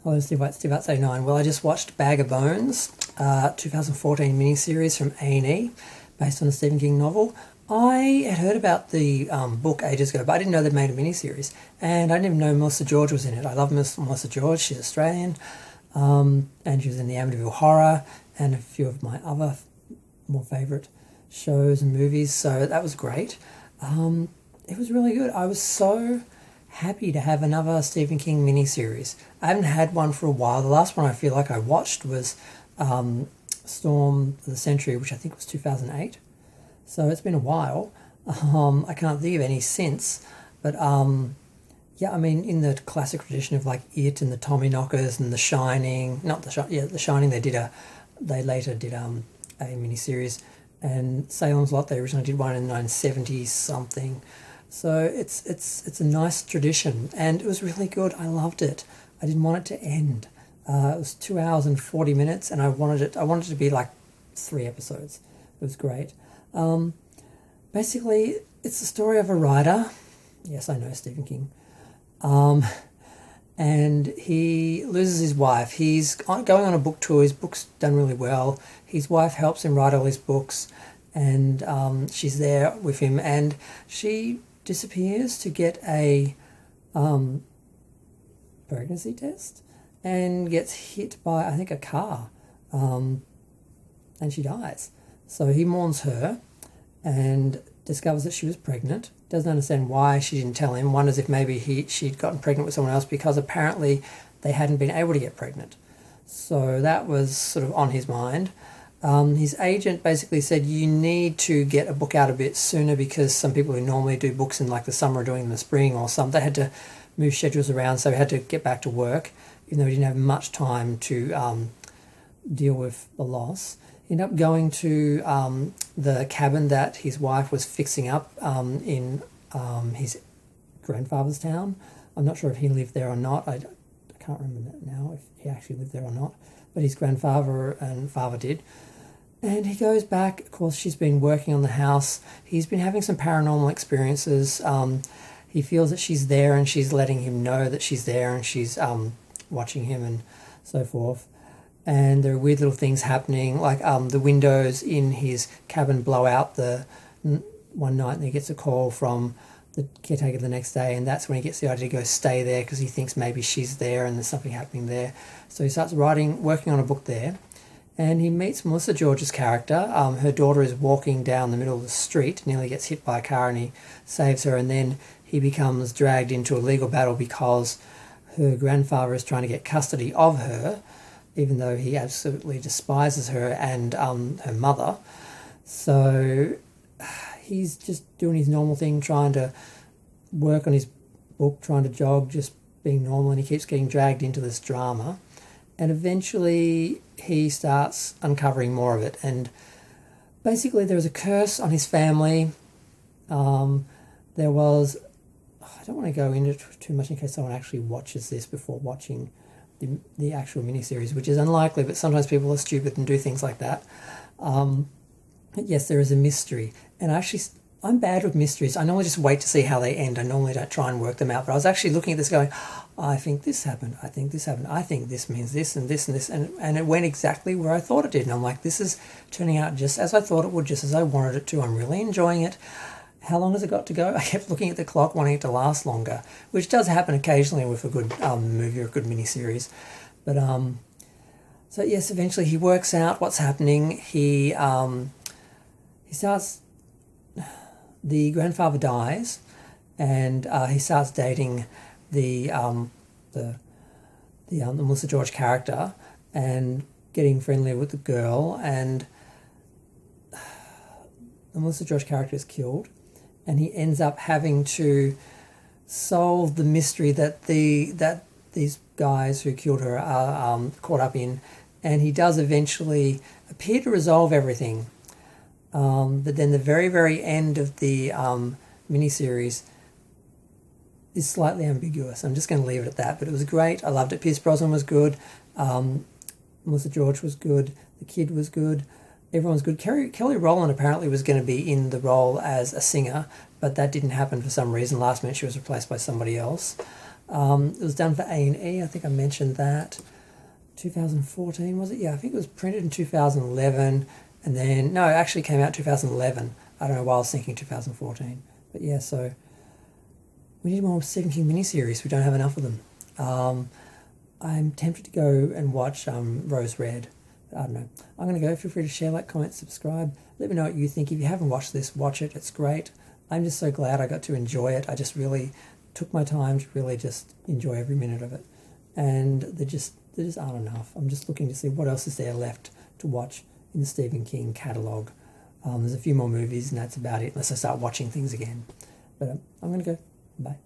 Hello, Steve Arts 89. Well, I just watched Bag of Bones, 2014 miniseries from A&E, based on a Stephen King novel. I had heard about the book ages ago, but I didn't know they'd made a miniseries. And I didn't even know Melissa George was in it. I love Melissa George. She's Australian. And she was in the Amityville Horror and a few of my other more favourite shows and movies. So that was great. It was really good. I was so happy to have another Stephen King miniseries. I haven't had one for a while. The last one I feel like I watched was Storm of the Century, which I think was 2008. So it's been a while. I can't think of any since. But yeah, I mean, in the classic tradition of like It and the Tommyknockers and The Shining, The Shining. They later did a miniseries, and Salem's Lot. They originally did one in 1970 something. So it's a nice tradition, and it was really good. I loved it. I didn't want it to end. It was 2 hours and 40 minutes, and I wanted it to be like 3 episodes. It was great. Basically, it's the story of a writer. Yes, I know, Stephen King. And he loses his wife. He's going on a book tour. His book's done really well. His wife helps him write all his books, and she's there with him, and she disappears to get a pregnancy test and gets hit by, I think, a car, and she dies. So he mourns her and discovers that she was pregnant. Doesn't understand why she didn't tell him. Wonders if maybe she'd gotten pregnant with someone else, because apparently they hadn't been able to get pregnant. So that was sort of on his mind. His agent basically said, you need to get a book out a bit sooner, because some people who normally do books in like the summer are doing them in the spring or something. They had to move schedules around, so he had to get back to work, even though he didn't have much time to deal with the loss. He ended up going to the cabin that his wife was fixing up in his grandfather's town. I'm not sure if he lived there or not. I can't remember that now, if he actually lived there or not. But his grandfather and father did. And he goes back. Of course, she's been working on the house. He's been having some paranormal experiences. He feels that she's there, and she's letting him know that she's there, and she's watching him and so forth. And there are weird little things happening, like the windows in his cabin blow out one night, and he gets a call from the caretaker the next day, and that's when he gets the idea to go stay there, because he thinks maybe she's there and there's something happening there. So he starts working on a book there. And he meets Melissa George's character. Her daughter is walking down the middle of the street, nearly gets hit by a car, and he saves her. And then he becomes dragged into a legal battle because her grandfather is trying to get custody of her, even though he absolutely despises her and her mother. So he's just doing his normal thing, trying to work on his book, trying to jog, just being normal, and he keeps getting dragged into this drama. And eventually he starts uncovering more of it. And basically there was a curse on his family. There was... I don't want to go into it too much in case someone actually watches this before watching the actual miniseries, which is unlikely, but sometimes people are stupid and do things like that. Yes, there is a mystery. And I'm bad with mysteries. I normally just wait to see how they end. I normally don't try and work them out. But I was actually looking at this going, I think this happened. I think this happened. I think this means this and this and this. And it went exactly where I thought it did. And I'm like, this is turning out just as I thought it would, just as I wanted it to. I'm really enjoying it. How long has it got to go? I kept looking at the clock, wanting it to last longer, which does happen occasionally with a good movie or a good miniseries. But so yes, eventually he works out what's happening. He starts... The grandfather dies, and he starts dating the Melissa George character and getting friendly with the girl, and the Melissa George character is killed, and he ends up having to solve the mystery that these guys who killed her are caught up in, and he does eventually appear to resolve everything. But then the very, very end of the miniseries is slightly ambiguous. I'm just going to leave it at that. But it was great. I loved it. Pierce Brosnan was good. Melissa George was good. The kid was good. Everyone was good. Kelly Rowland apparently was going to be in the role as a singer, but that didn't happen for some reason. Last minute she was replaced by somebody else. It was done for A&E. I think I mentioned that. 2014 was it? Yeah, I think it was printed in 2011, and then no, it actually came out 2011. I don't know why I was thinking 2014, but yeah. So we need more Stephen King miniseries. We don't have enough of them. I'm tempted to go and watch Rose Red. I don't know. I'm going to go. Feel free to share, like, comment, subscribe. Let me know what you think. If you haven't watched this, watch it. It's great. I'm just so glad I got to enjoy it. I just really took my time to really just enjoy every minute of it. And there just aren't enough. I'm just looking to see what else is there left to watch in the Stephen King catalogue. There's a few more movies, and that's about it, unless I start watching things again. But I'm going to go. Bye.